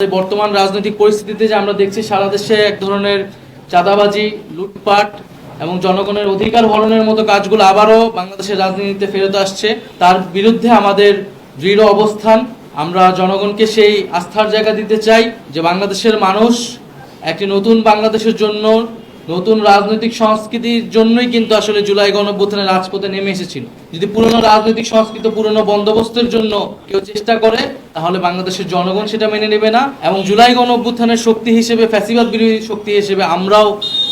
বর্তমান রাজনৈতিক পরিস্থিতিতে যে আমরা দেখছি সারা দেশে এক ধরনের চাঁদাবাজি, লুটপাট এবং জনগণের অধিকার হরণের মতো কাজগুলো আবারও বাংলাদেশের রাজনীতিতে ফেরত আসছে, তার বিরুদ্ধে আমাদের দৃঢ় অবস্থান। আমরা জনগণকে সেই আস্থার জায়গা দিতে চাই যে বাংলাদেশের মানুষ একটি নতুন বাংলাদেশের জন্য, নতুন রাজনৈতিক সংস্কৃতির জন্যই কিন্তু আসলে জুলাই গণঅভ্যুত্থানের রাজপথে নেমে এসেছিল। যদি পুরনো রাজনৈতিক সংস্কৃতি, পুরনো বন্দোবস্তের জন্য কেউ চেষ্টা করে, তাহলে বাংলাদেশের জনগণ সেটা মেনে নেবে না এবং জুলাই গণঅভ্যুত্থানের শক্তি হিসেবে, ফ্যাসিবাদ বিরোধী শক্তি হিসেবে আমরাও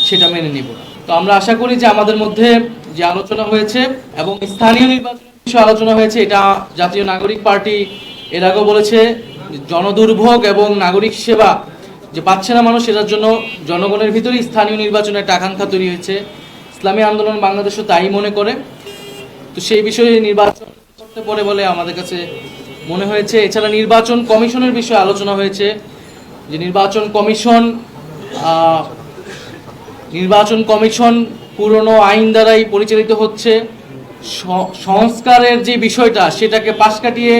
সেটা মেনে নিব না। তো আমরা আশা করি যে আমাদের মধ্যে যে আলোচনা হয়েছে এবং স্থানীয় নির্বাচনের বিষয়ে আলোচনা হয়েছে, এটা জাতীয় নাগরিক পার্টি এর আগেও বলেছে, জনদুর্ভোগ এবং নাগরিক সেবা যে পাচ্ছে না মানুষ, এটার জন্য জনগণের ভিতরে স্থানীয় নির্বাচনের একটা আকাঙ্ক্ষা তৈরি হয়েছে। ইসলামী আন্দোলন বাংলাদেশও তাই মনে করে। তো সেই বিষয়ে নির্বাচন করতে পারে বলে আমাদের কাছে মনে হয়েছে। এছাড়া নির্বাচন কমিশনের বিষয়ে আলোচনা হয়েছে, যে নির্বাচন কমিশন পুরনো আইন দ্বারাই পরিচালিত হচ্ছে। সংস্কারের যে বিষয়টা, সেটাকে পাশ কাটিয়ে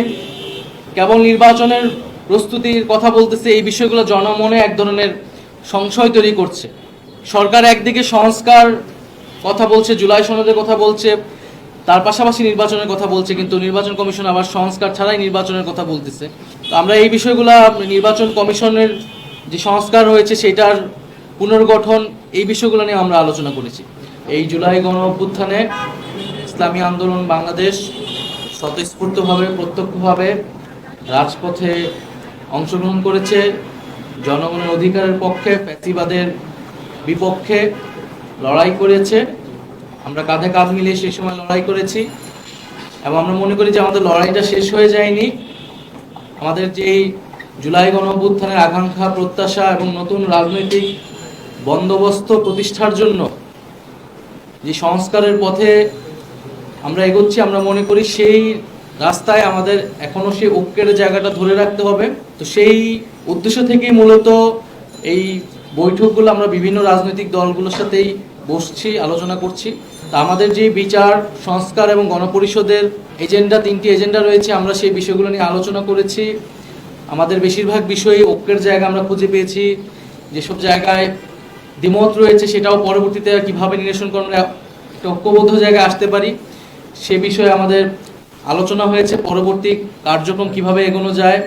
কেবল নির্বাচনের প্রস্তুতির কথা বলতেছে। এই বিষয়গুলো জনমনে এক ধরনের সংশয় তৈরি করছে। সরকার একদিকে সংস্কার কথা বলছে, জুলাই সনদের কথা বলছে, তার পাশাপাশি নির্বাচনের কথা বলছে, কিন্তু নির্বাচন কমিশন আবার সংস্কার ছাড়াই নির্বাচনের কথা বলতেছে। তো আমরা এই বিষয়গুলো, নির্বাচন কমিশনের যে সংস্কার হয়েছে সেটার পুনর্গঠন, এই বিষয়গুলো নিয়ে আমরা আলোচনা করেছি। এই জুলাই গণঅভ্যুত্থানে ইসলামী আন্দোলন বাংলাদেশ স্বতঃস্ফূর্তভাবে, প্রত্যক্ষভাবে রাজপথে অংশগ্রহণ করেছে, জনগণের অধিকারের পক্ষে, ফ্যাসিবাদের বিপক্ষে লড়াই করেছে। আমরা কাঁধে কাঁধ মিলিয়ে সেই সময় লড়াই করেছি এবং আমরা মনে করি যে আমাদের লড়াইটা শেষ হয়ে যায়নি। আমাদের যে জুলাই গণঅভ্যুত্থানের আকাঙ্ক্ষা, প্রত্যাশা এবং নতুন রাজনৈতিক বন্দোবস্ত প্রতিষ্ঠার জন্য যে সংস্কারের পথে আমরা এগোচ্ছি, আমরা মনে করি সেই রাস্তায় আমাদের এখনো সেই ঐক্যের জায়গাটা ধরে রাখতে হবে। তো সেই উদ্দেশ্য থেকেই মূলত এই বৈঠকগুলো আমরা বিভিন্ন রাজনৈতিক দলগুলোর সাথেই বসছি, আলোচনা করছি। তা আমাদের যে বিচার, সংস্কার এবং গণপরিষদের এজেন্ডা, 3টি এজেন্ডা রয়েছে, আমরা সেই বিষয়গুলো নিয়ে আলোচনা করেছি। আমাদের বেশিরভাগ বিষয়ে ঐক্যের জায়গা আমরা খুঁজে পেয়েছি। যেসব জায়গায় দ্বিমত রয়েছে, সেটাও পরবর্তীতে কীভাবে নিরসন করে আমরা একটা ঐক্যবদ্ধ জায়গায় আসতে পারি, সে বিষয়ে আমাদের আলোচনা হয়েছে। পরবর্তী কার্যক্রম কিভাবে এগোনো যায়,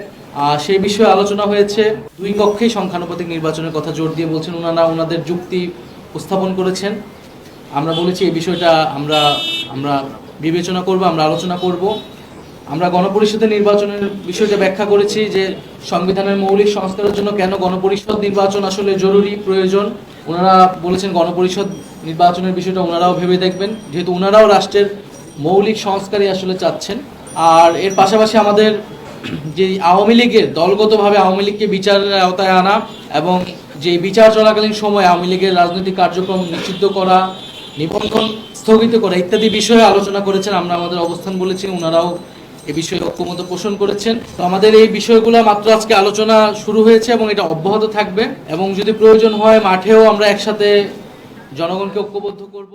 সেই বিষয়ে আলোচনা হয়েছে। দুই পক্ষেই সংখ্যানুপাতিক নির্বাচনের কথা জোর দিয়ে বলছেন, ওনাদের যুক্তি উপস্থাপন করেছেন। আমরা বলেছি এই বিষয়টা আমরা বিবেচনা করব, আমরা আলোচনা করব। আমরা গণপরিষদের নির্বাচনের বিষয়টা ব্যাখ্যা করেছি যে সংবিধানের মৌলিক সংস্কারের জন্য কেন গণপরিষদ নির্বাচন আসলে জরুরি, প্রয়োজন। ওনারা বলেছেন গণপরিষদ নির্বাচনের বিষয়টা ওনারাও ভেবে দেখবেন, যেহেতু ওনারাও রাষ্ট্রের মৌলিক সংস্কারই আসলে চাচ্ছেন। আর এর পাশাপাশি আমাদের যে আওয়ামী লীগের, দলগতভাবে আওয়ামী লীগকে বিচারের আওতায় আনা এবং যে বিচার চলাকালীন সময় আওয়ামী লীগের রাজনৈতিক কার্যক্রম নিষিদ্ধ করা, নিবন্ধন স্থগিত করা ইত্যাদি বিষয়ে আলোচনা করেছেন। আমরা আমাদের অবস্থান বলেছি, ওনারাও এ বিষয়ে ঐক্যমত পোষণ করেছেন। তো আমাদের এই বিষয়গুলো মাত্র আজকে আলোচনা শুরু হয়েছে এবং এটা অব্যাহত থাকবে এবং যদি প্রয়োজন হয় মাঠেও আমরা একসাথে জনগণকে ঐক্যবদ্ধ করব।